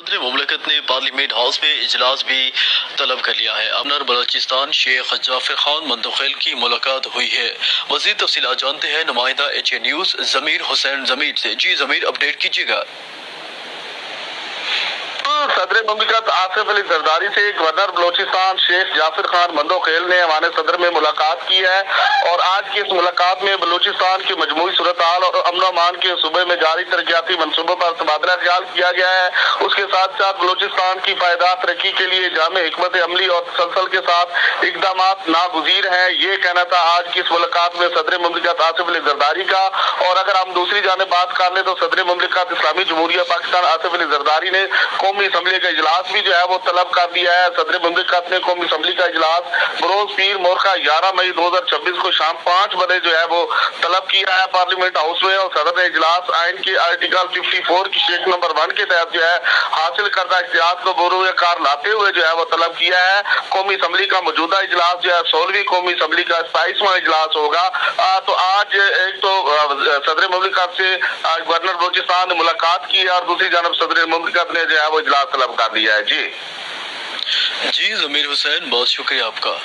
صدر مملکت نے پارلیمنٹ ہاؤس میں اجلاس بھی طلب کر لیا ہے۔ گورنر بلوچستان شیخ جعفر خان مندوخیل کی ملاقات ہوئی ہے۔ مزید تفصیلات جانتے ہیں نمائندہ ایچ اے نیوز ضمیر حسین ضمیر سے۔ جی ضمیر، اپڈیٹ کیجیے گا۔ صدر مملکت آصف علی زرداری سے گورنر بلوچستان شیخ جعفر خان مندوخیل نے ایوان صدر میں ملاقات کی ہے، اور آج کی اس ملاقات میں بلوچستان کی مجموعی صورتحال اور امن و امان کے صوبے میں جاری ترقیاتی منصوبوں پر تبادلہ خیال کیا گیا ہے۔ اس کے ساتھ ساتھ بلوچستان کی پائیدار ترقی کے لیے جامع حکمت عملی اور تسلسل کے ساتھ اقدامات ناگزیر ہیں، یہ کہنا تھا آج کی اس ملاقات میں صدر مملکت آصف علی زرداری کا۔ اور اگر ہم دوسری جانب بات کر لیں تو صدر مملکت اسلامی جمہوریہ پاکستان آصف علی زرداری نے قومی اسمبلی کا اجلاس بھی جو ہے وہ طلب کر دیا ہے۔ صدر مملکت نے قومی اسمبلی کا اجلاس بروز پیر مورخہ 11 مئی 2026 کو شام 5 بجے جو ہے وہ طلب کیا ہے پارلیمنٹ ہاؤس میں، اور صدر نے اجلاس آئین کے آرٹیکل 54 کی شیک نمبر 1 کے تحت جو ہے حاصل کردہ اختیارات کو بروئے کار لاتے ہوئے جو ہے وہ طلب کیا ہے۔ قومی اسمبلی کا موجودہ اجلاس جو ہے 16ویں قومی اسمبلی کا 27واں اجلاس ہوگا۔ تو آج ایک تو صدر مملکت سے گورنر بلوچستان نے ملاقات کی ہے، اور دوسری جانب صدر مملکت نے جو ہے وہ اجلاس طلب کر دیا ہے۔ جی ضمیر حسین، بہت شکریہ آپ کا۔